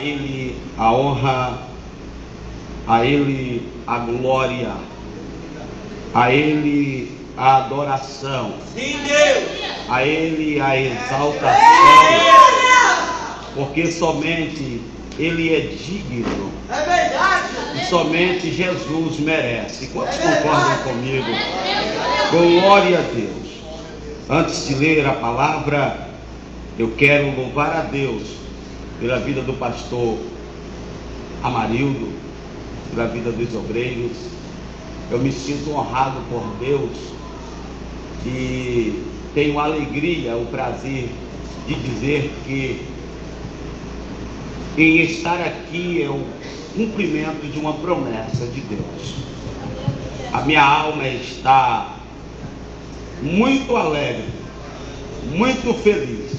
Ele a honra, a Ele a glória, a Ele a adoração, Sim, Deus. a Ele a exaltação, porque somente Ele é digno, É verdade. e somente Jesus merece. Quantos concordam comigo? Glória a Deus. Antes de ler a palavra, eu quero louvar a Deus pela vida do pastor Amarildo, pela vida dos obreiros. Eu me sinto honrado por Deus e tenho a alegria, o prazer de dizer que em estar aqui é o cumprimento de uma promessa de Deus. A minha alma está muito alegre, muito feliz.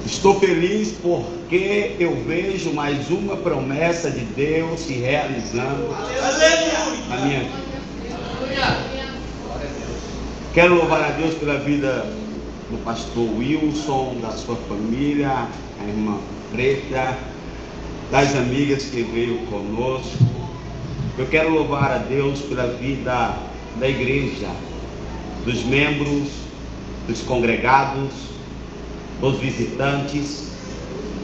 Estou feliz porque eu vejo mais uma promessa de Deus se realizando na minha vida. Quero louvar a Deus pela vida do pastor Wilson, da sua família, a irmã Preta, das amigas que veio conosco. Eu quero louvar a Deus pela vida da igreja, dos membros, dos congregados, dos visitantes.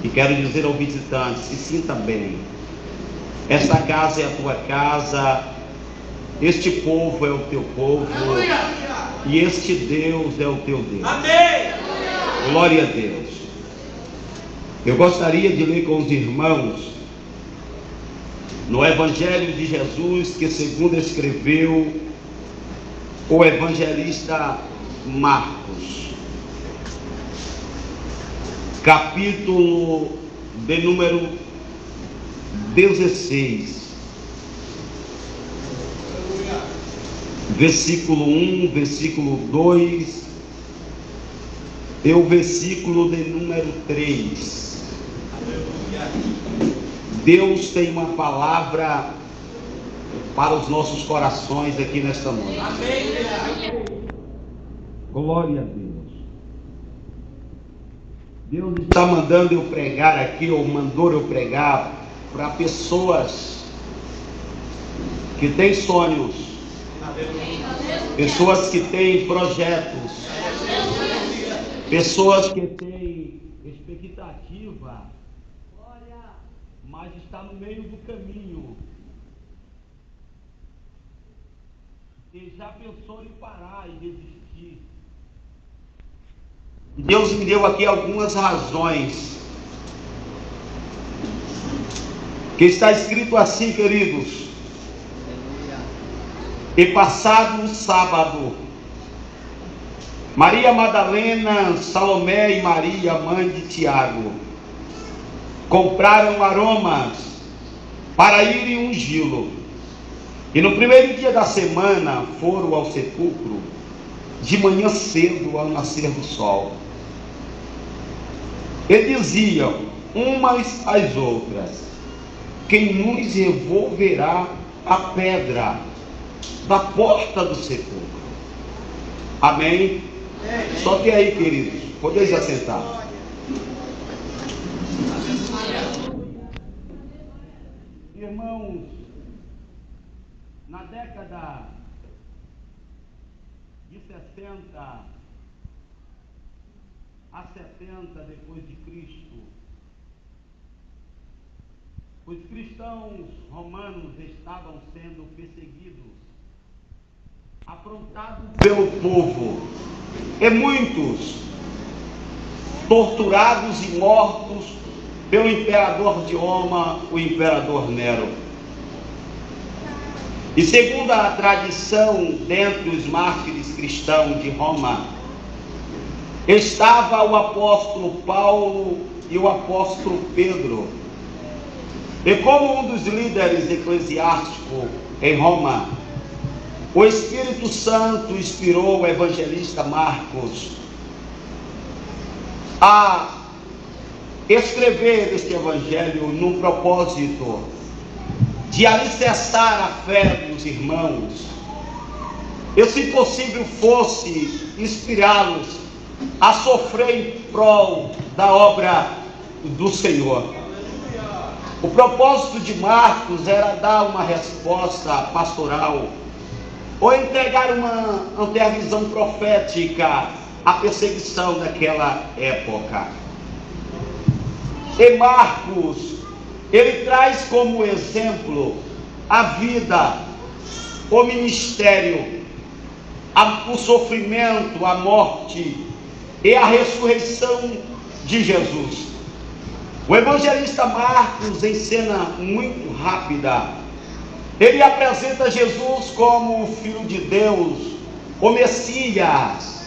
E quero dizer ao visitante: se sinta bem. Esta casa é a tua casa, este povo é o teu povo, e este Deus é o teu Deus. Amém. Glória a Deus. Eu gostaria de ler com os irmãos no Evangelho de Jesus, que segundo escreveu o evangelista Marcos, capítulo de número 16, versículo 1, versículo 2 e o versículo de número 3. Deus tem uma palavra para os nossos corações aqui nesta noite. Amém. Glória a Deus. Deus está mandando eu pregar aqui, ou mandou eu pregar para pessoas que têm sonhos, pessoas que têm projetos, pessoas que têm expectativa, mas está no meio do caminho e já pensou em parar e desistir. Deus me deu aqui algumas razões, que está escrito assim, queridos: e passado o sábado, Maria Madalena, Salomé e Maria, mãe de Tiago, compraram aromas para irem ungí-lo. E no primeiro dia da semana foram ao sepulcro, de manhã cedo, ao nascer do sol. E diziam umas às outras: quem nos revolverá a pedra da porta do sepulcro? Amém? Só que aí, queridos, podeis assentar. Irmãos, na década de 60 a 70 depois de Cristo, os cristãos romanos estavam sendo perseguidos, afrontados pelo povo, e muitos torturados e mortos pelo imperador de Roma, o imperador Nero. E segundo a tradição, dentre os mártires cristãos de Roma, estava o apóstolo Paulo e o apóstolo Pedro. E como um dos líderes eclesiásticos em Roma, o Espírito Santo inspirou o evangelista Marcos a escrever este evangelho num propósito de alicerçar a fé dos irmãos, e se possível fosse inspirá-los a sofrer em prol da obra do Senhor. O propósito de Marcos era dar uma resposta pastoral ou entregar uma antevisão profética à perseguição daquela época. E Marcos, ele traz como exemplo a vida, o ministério, o sofrimento, a morte e a ressurreição de Jesus. O evangelista Marcos, em cena muito rápida, ele apresenta Jesus como o Filho de Deus, o Messias,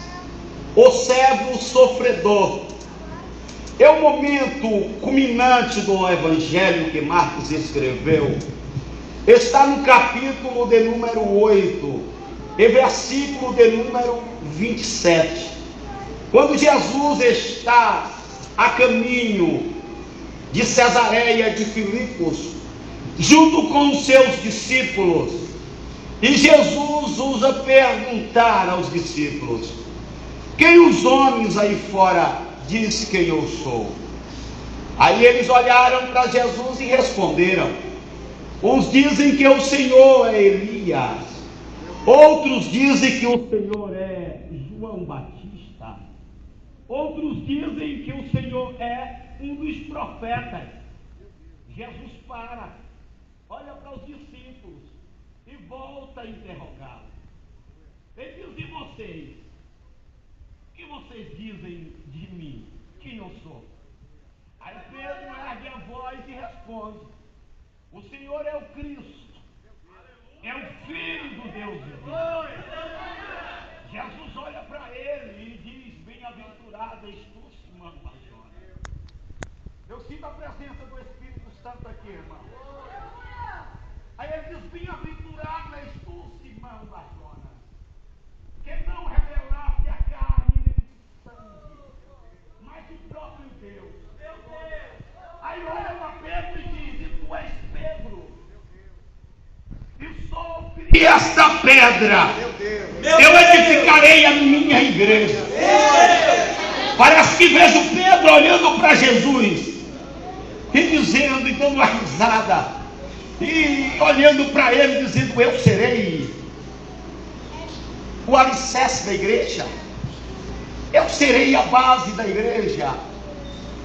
o servo sofredor. É o momento culminante do evangelho que Marcos escreveu. Está no capítulo de número 8, e versículo de número 27. Quando Jesus está a caminho de Cesareia de Filipos, junto com os seus discípulos, e Jesus usa perguntar aos discípulos: quem os homens aí fora diz quem eu sou? Aí eles olharam para Jesus e responderam: uns dizem que o Senhor é Elias, outros dizem que o Senhor é João Batista, outros dizem que o Senhor é um dos profetas. Jesus para, olha para os discípulos e volta a interrogá-los. Ele diz: e vocês? O que vocês dizem de mim? Quem eu sou? Aí Pedro ergue a voz e responde: o Senhor é o Cristo, é o Filho do Deus vivo. Jesus olha para ele e diz: bem-aventurado és tu, Simão Barjona. Eu sinto a presença do Espírito Santo aqui, irmão. Aí ele diz: bem-aventurado és tu, Simão Barjona, que não revelaste a carne nem sangue, mas o próprio Deus. Aí olha para Pedro e diz: e tu és Pedro, e sobre esta pedra eu edificarei a minha igreja. Parece que vejo Pedro olhando para Jesus e dizendo, e dando uma risada, e olhando para ele dizendo: eu serei o alicerce da igreja, eu serei a base da igreja.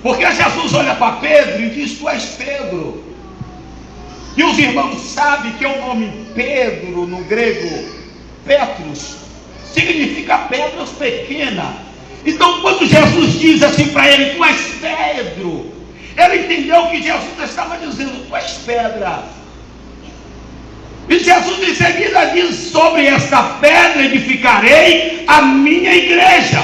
Porque Jesus olha para Pedro e diz: tu és Pedro. E os irmãos sabem que o nome Pedro no grego, Petros, significa pedras pequena. Então quando Jesus diz assim para ele: tu és Pedro, ele entendeu que Jesus estava dizendo: tu és pedra. E Jesus em seguida diz: sobre esta pedra edificarei a minha igreja.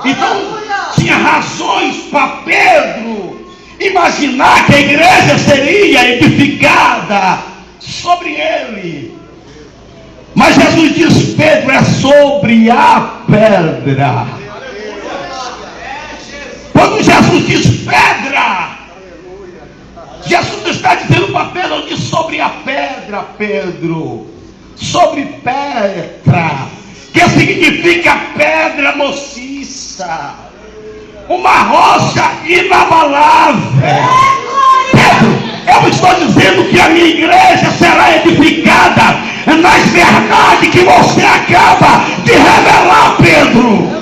Então tinha razões para Pedro imaginar que a igreja seria edificada sobre ele. Mas Jesus diz: Pedro, é sobre a pedra. Quando Jesus diz pedra, Jesus está dizendo para Pedro: diz sobre a pedra, Pedro, sobre pedra, que significa pedra maciça, uma rocha inabalável. Pedro, eu estou dizendo que a minha igreja será edificada nas verdades que você acaba de revelar, Pedro.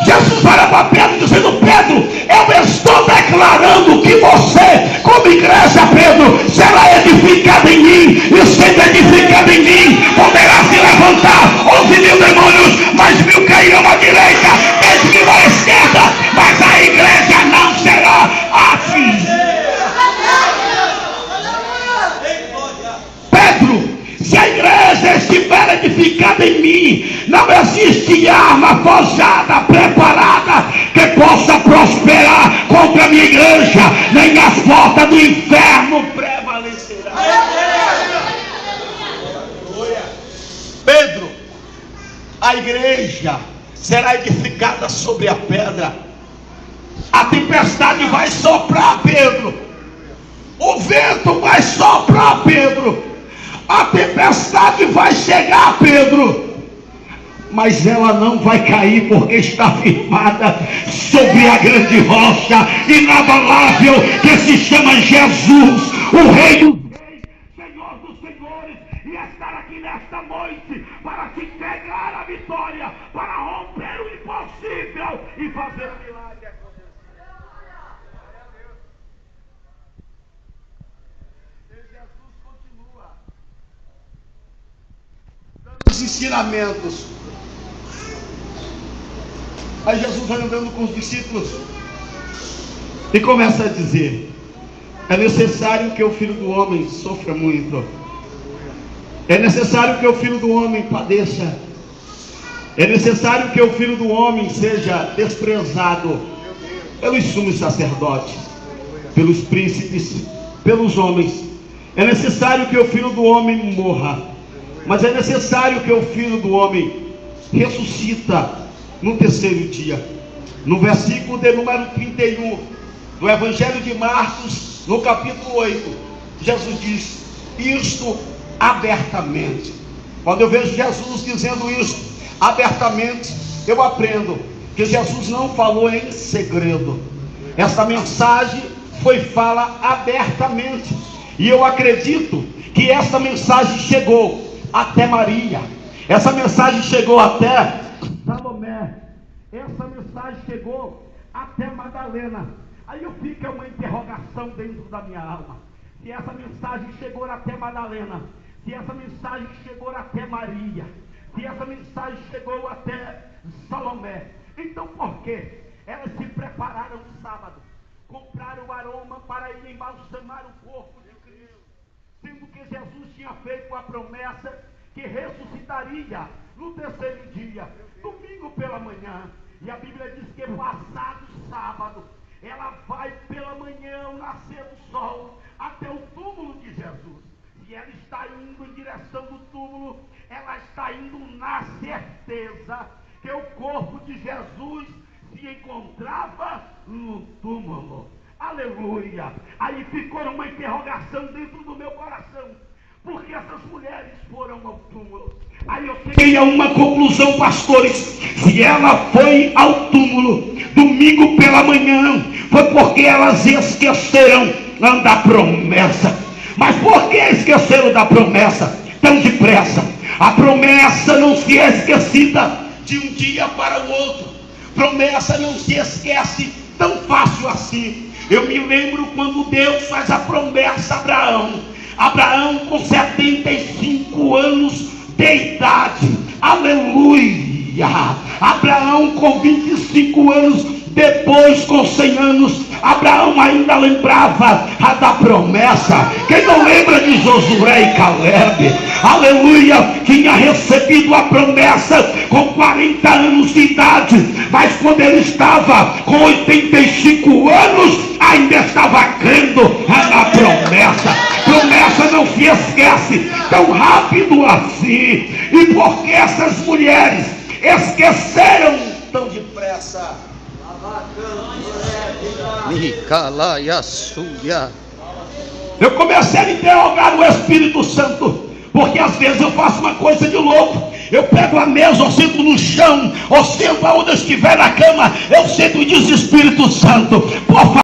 Jesus olha para Pedro dizendo: Pedro, eu estou declarando que você, como igreja, Pedro, será edificada em mim, e sendo edificada em mim, poderá se levantar 11.000 demônios, mas 1.000 cairão à direita, 10.000 à esquerda, mas a igreja não será assim. Pedro, se a igreja estiver edificada em mim, não existe arma forjada, preparada, que possa prosperar contra a minha igreja, nem as portas do inferno prevalecerão. Pedro, a igreja será edificada sobre a pedra. A tempestade vai soprar, Pedro. O vento vai soprar, Pedro. A tempestade vai chegar, Pedro. mas ela não vai cair, porque está firmada sobre a grande rocha inabalável que se chama Jesus, o Rei dos Reis, Senhor dos Senhores, e estar aqui nesta noite para te entregar a vitória, para romper o impossível e fazer o milagre acontecer. E Jesus continua dando os ensinamentos. Aí Jesus vai andando com os discípulos e começa a dizer: é necessário que o Filho do Homem sofra muito, é necessário que o Filho do Homem padeça, é necessário que o Filho do Homem seja desprezado pelos sumos sacerdotes, pelos príncipes, pelos homens. É necessário que o Filho do Homem morra, mas é necessário que o Filho do Homem ressuscita no terceiro dia. No versículo de número 31 do Evangelho de Marcos, no capítulo 8, Jesus diz isto abertamente. Quando eu vejo Jesus dizendo isso abertamente, eu aprendo que Jesus não falou em segredo. Essa mensagem foi fala abertamente, e eu acredito que essa mensagem chegou até Maria, essa mensagem chegou até Salomé, essa mensagem chegou até Madalena. Aí eu fico uma interrogação dentro da minha alma: se essa mensagem chegou até Madalena, se essa mensagem chegou até Maria, se essa mensagem chegou até Salomé, então por que elas se prepararam no sábado, compraram o aroma para ir embalsamar o corpo de Cristo, sendo que Jesus tinha feito a promessa que ressuscitaria no terceiro dia, domingo pela manhã? E a Bíblia diz que passado sábado, ela vai pela manhã, ao nascer do sol, até o túmulo de Jesus. E ela está indo em direção do túmulo, ela está indo na certeza que o corpo de Jesus se encontrava no túmulo. Aleluia! Aí ficou uma interrogação dentro do meu coração: por que essas mulheres foram ao túmulo? Aí eu cheguei a uma conclusão, pastores: se ela foi ao túmulo domingo pela manhã, foi porque elas esqueceram da promessa. Mas por que esqueceram da promessa tão depressa? A promessa não se é esquecida de um dia para o outro. Promessa não se esquece tão fácil assim. Eu me lembro quando Deus faz a promessa a Abraão. Abraão com 75 anos de idade, aleluia. Abraão com 25 anos, depois com 100 anos, Abraão ainda lembrava da promessa. Quem não lembra de Josué e Caleb, aleluia, tinha recebido a promessa com 40 anos de idade, mas quando ele estava com 85 anos, ainda estava crendo na promessa. Promessa não se esquece tão rápido assim. E por que essas mulheres esqueceram tão depressa? Eu comecei a interrogar o Espírito Santo, porque às vezes eu faço uma coisa de louco. Eu pego a mesa, ou sento no chão, ou sento aonde eu estiver na cama, eu sento e diz: Espírito Santo, por favor,